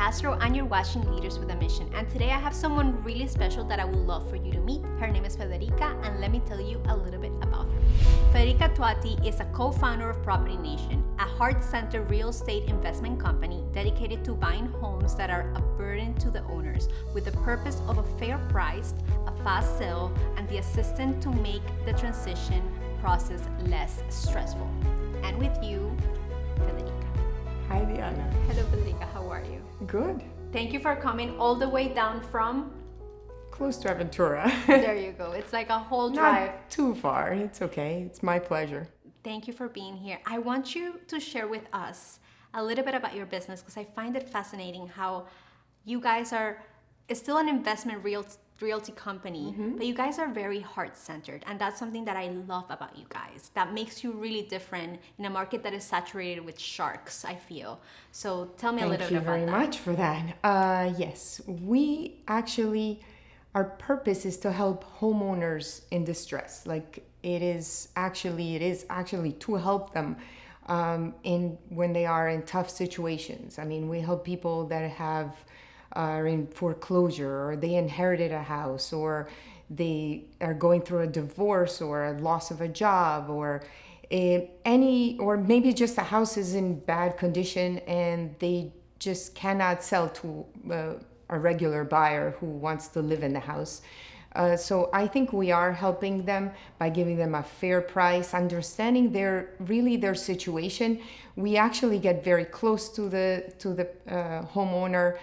Castro and you're watching Leaders with a Mission. And today I have someone really special that I would love for you to meet. Her name is Federica, and let me tell you a little bit about her. Federica Tuati is a co-founder of Property Nation, a heart-centered real estate investment company dedicated to buying homes that are a burden to the owners with the purpose of a fair price, a fast sale, and the assistance to make the transition process less stressful. And with you, Federica. Hi, Diana. Hello, Federica. How are you? Good. Thank you for coming all the way down from... Close to Aventura. There you go. It's like a whole drive. Not too far. It's okay. It's my pleasure. Thank you for being here. I want you to share with us a little bit about your business because I find it fascinating how you guys are still an investment realty company, but you guys are very heart-centered, and that's something that I love about you guys. That makes you really different in a market that is saturated with sharks, I feel. So tell me a little bit about that. Thank you very much for that. Yes, we actually, our purpose is to help homeowners in distress. Like it is actually to help them when they are in tough situations. I mean, we help people that are in foreclosure, or they inherited a house, or they are going through a divorce or a loss of a job, or maybe just the house is in bad condition and they just cannot sell to a regular buyer who wants to live in the house. So I think we are helping them by giving them a fair price, understanding their situation. We actually get very close to the homeowner.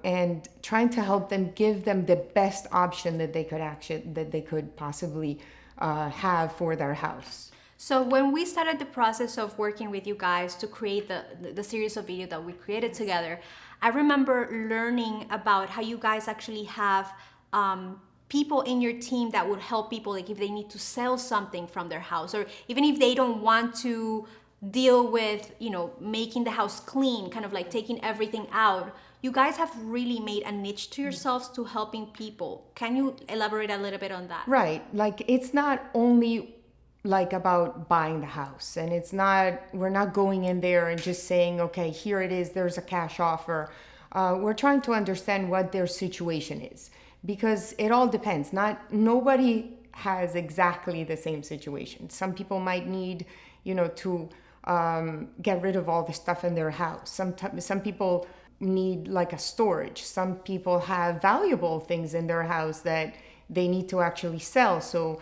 And trying to help them, give them the best option that they could possibly have for their house. So when we started the process of working with you guys to create the series of video that we created together, I remember learning about how you guys actually have people in your team that would help people, like if they need to sell something from their house, or even if they don't want to deal with, making the house clean, kind of like taking everything out. You guys have really made a niche to yourselves to helping people. Can you elaborate a little bit on that? Right. Like it's not only like about buying the house, and we're not going in there and just saying, okay, here it is, there's a cash offer. We're trying to understand what their situation is, because it all depends. Nobody has exactly the same situation. Some people might need, to get rid of all the stuff in their house. Some people need like a storage. Some people have valuable things in their house that they need to actually sell. So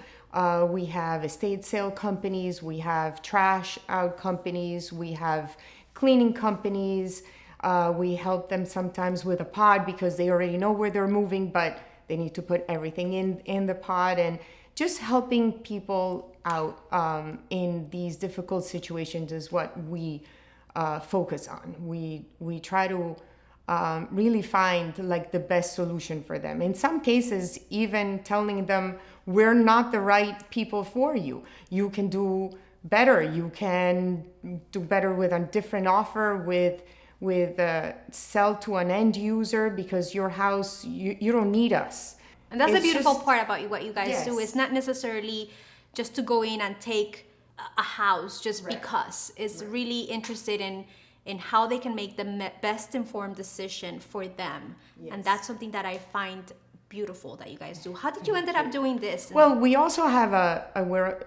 we have estate sale companies, we have trash out companies, we have cleaning companies. We help them sometimes with a pod because they already know where they're moving, but they need to put everything in the pod, and just helping people out in these difficult situations is what we focus on. We try to really find like the best solution for them. In some cases, even telling them we're not the right people for you. You can do better. You can do better with a different offer, with sell to an end user, because your house, you don't need us. And that's the beautiful part about what you guys Yes. do. It's not necessarily just to go in and take a house just Right. because. It's really interested in how they can make the best informed decision for them. Yes. And that's something that I find beautiful that you guys do. How did you end up doing this? Well, we also have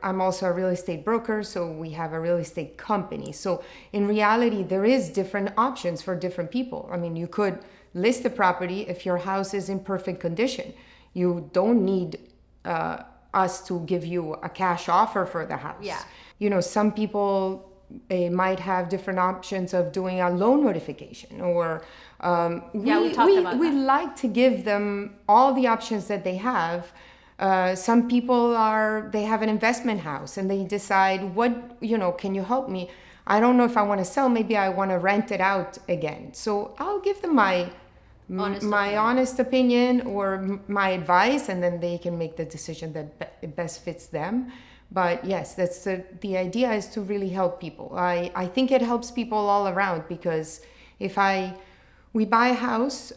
I'm also a real estate broker, so we have a real estate company. So in reality, there is different options for different people. I mean, you could list the property if your house is in perfect condition. You don't need us to give you a cash offer for the house. Yeah. Some people, they might have different options of doing a loan notification, or we like to give them all the options that they have. Some people they have an investment house and they decide, can you help me? I don't know if I want to sell, maybe I want to rent it out again. So I'll give them my honest opinion or my advice, and then they can make the decision that best fits them. But yes, that's the idea, is to really help people. I think it helps people all around, because if we buy a house,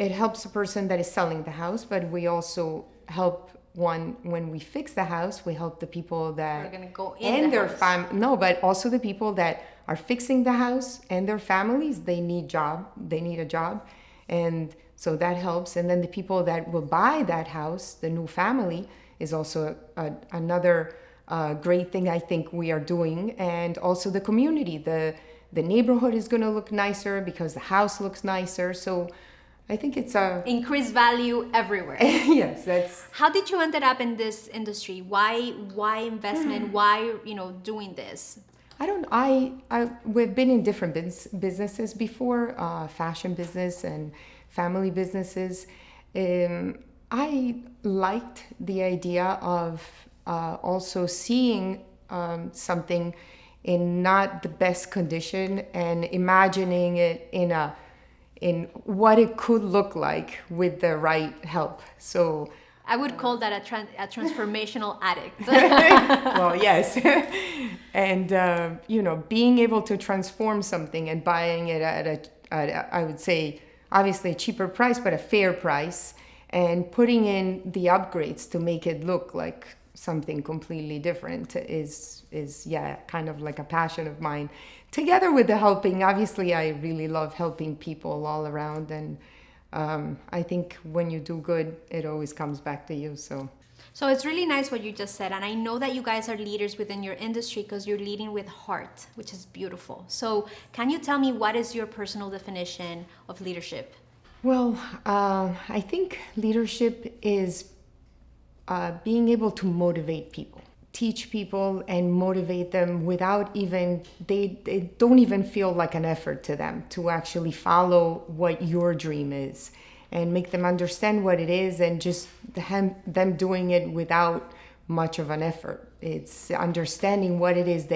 it helps the person that is selling the house, but we also help when we fix the house, we help the people that We're gonna go in and the their house. no, but also the people that are fixing the house and their families. They need a job, and so that helps. And then the people that will buy that house, the new family, is also another great thing I think we are doing. And also the community, the neighborhood is going to look nicer because the house looks nicer. So I think it's a Increase value everywhere. yes, that's How did you ended up in this industry? Why investment? Why, doing this? I don't. We've been in different businesses before, fashion business and family businesses. I liked the idea of also seeing something in not the best condition and imagining it in what it could look like with the right help. So. I would call that a transformational addict. Well, yes. And, being able to transform something and buying it at I would say, obviously a cheaper price, but a fair price, and putting in the upgrades to make it look like something completely different is kind of like a passion of mine. Together with the helping, obviously, I really love helping people all around, and I think when you do good, it always comes back to you. So it's really nice what you just said. And I know that you guys are leaders within your industry because you're leading with heart, which is beautiful. So can you tell me what is your personal definition of leadership? Well, I think leadership is being able to motivate people, teach people and motivate them without even, they don't even feel like an effort to them to actually follow what your dream is, and make them understand what it is, and just them doing it without much of an effort. It's understanding what it is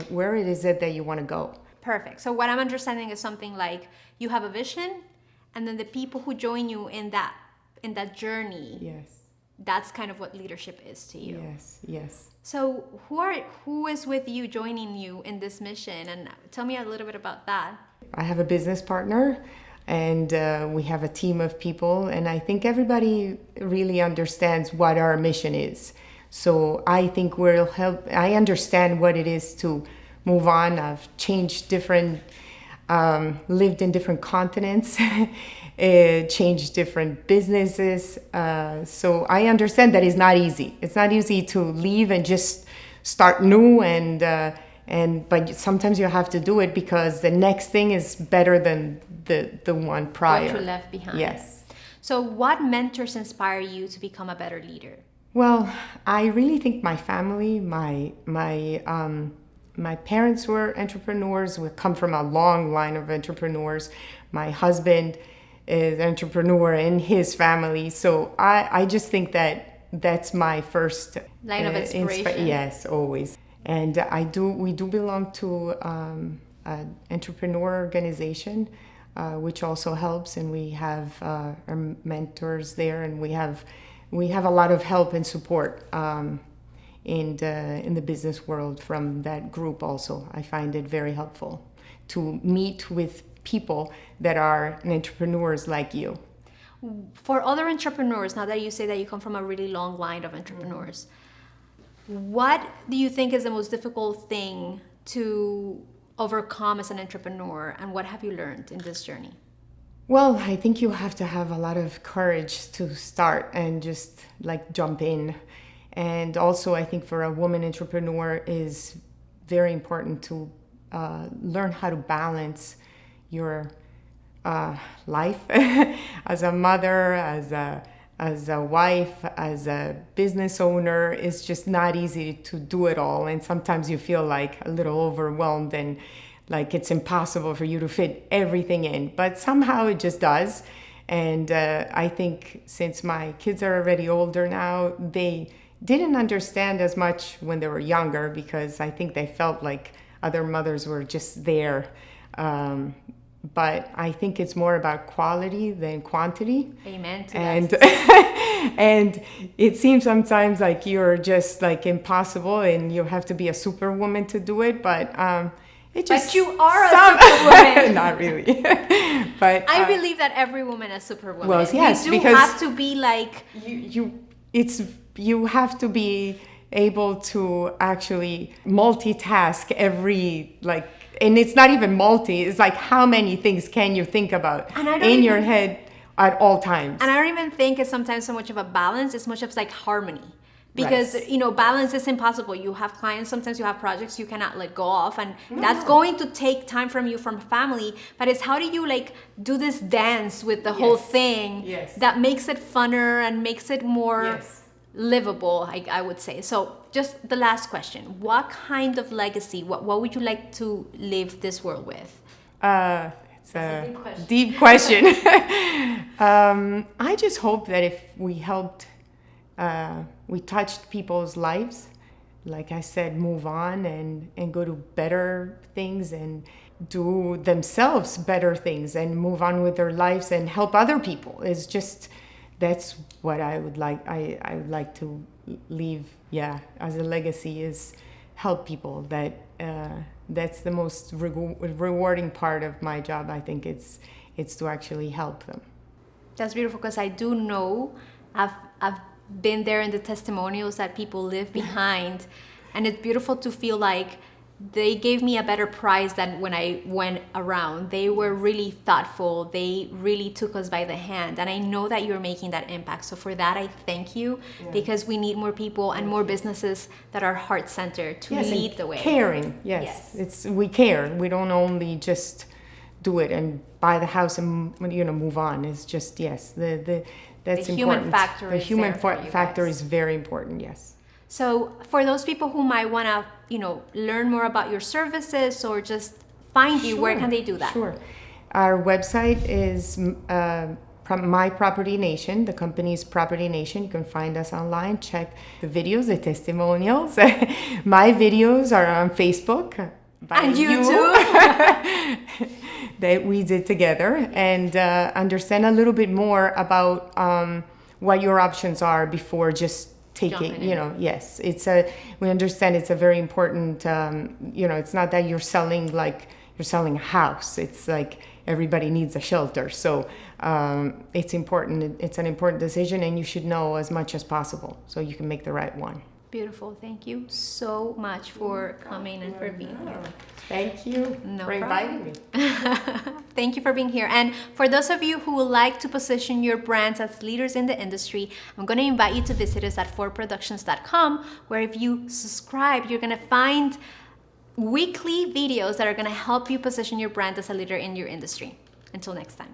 where it is that you want to go. Perfect. So what I'm understanding is something like you have a vision, and then the people who join you in that journey. Yes. That's kind of what leadership is to you. Yes. So who is with you, joining you in this mission? And tell me a little bit about that. I have a business partner, and we have a team of people, and I think everybody really understands what our mission is. So I think I understand what it is to move on. I've changed lived in different continents, changed different businesses. So I understand that it's not easy. It's not easy to leave and just start new, but sometimes you have to do it because the next thing is better than the one prior. What you left behind. Yes. So what mentors inspire you to become a better leader? Well, I really think my family, my parents were entrepreneurs. We come from a long line of entrepreneurs. My husband is an entrepreneur in his family. So I just think that that's my first line of inspiration. Yes, always. And we do belong to an entrepreneur organization, which also helps. And we have our mentors there, and we have a lot of help and support in the business world from that group also. I find it very helpful to meet with people that are entrepreneurs like you. For other entrepreneurs, now that you say that you come from a really long line of entrepreneurs, what do you think is the most difficult thing to overcome as an entrepreneur, and what have you learned in this journey? Well, I think you have to have a lot of courage to start and just like jump in. And also, I think for a woman entrepreneur is very important to learn how to balance your life as a mother, as a wife, as a business owner. It's just not easy to do it all. And sometimes you feel like a little overwhelmed and like it's impossible for you to fit everything in. But somehow it just does. And I think since my kids are already older now, they didn't understand as much when they were younger, because I think they felt like other mothers were just there. But I think it's more about quality than quantity. Amen to and that. and it seems sometimes like you're just like impossible and you have to be a superwoman to do it, but it just But you are a superwoman. Not really. But I believe that every woman is superwoman. Well, yes, we do because have to be like you it's you have to be able to actually multitask every like, and it's not even multi, it's like how many things can you think about And I don't in even- your head at all times. And I don't even think it's sometimes so much of a balance, it's much of like harmony. Because Right. you know, balance is impossible. You have clients, sometimes you have projects you cannot let go of, and that's going to take time from you, from family. But it's how do you like do this dance with the whole Yes. thing Yes. that makes it funner and makes it more Yes. livable, I would say. So just the last question. What kind of legacy, what would you like to leave this world with? It's a a deep question. deep question. I just hope that if we helped, we touched people's lives, like I said, move on and go to better things and do themselves better things and move on with their lives and help other people. It's just, that's what I would like. I would like to leave, yeah, as a legacy is help people. That's the most rewarding part of my job. I think it's to actually help them. That's beautiful, because I do know I've been there in the testimonials that people leave behind, and it's beautiful to feel like they gave me a better price than when I went around. They were really thoughtful. They really took us by the hand, and I know that you're making that impact. So for that, I thank you, because we need more people and more businesses that are heart-centered to Yes, and lead the way. Caring, yes. Yes. It's we care. We don't only just do it and buy the house and move on. It's just that's The important. human factor The is human there for you factor guys. is very important. Yes. So for those people who might want to, learn more about your services or just find you, where can they do that? Sure. Our website is My Property Nation. The company's Property Nation. You can find us online. Check the videos, the testimonials. My videos are on Facebook. By And you. YouTube. That we did together, and understand a little bit more about what your options are before just taking, Jumping in. yes, we understand it's a very important, it's not that you're selling a house. It's like everybody needs a shelter. So it's important. It's an important decision, and you should know as much as possible so you can make the right one. Beautiful. Thank you so much for coming and for being here. Thank you No for inviting me. Thank you for being here. And for those of you who would like to position your brands as leaders in the industry, I'm going to invite you to visit us at fordproductions.com, where if you subscribe, you're going to find weekly videos that are going to help you position your brand as a leader in your industry. Until next time.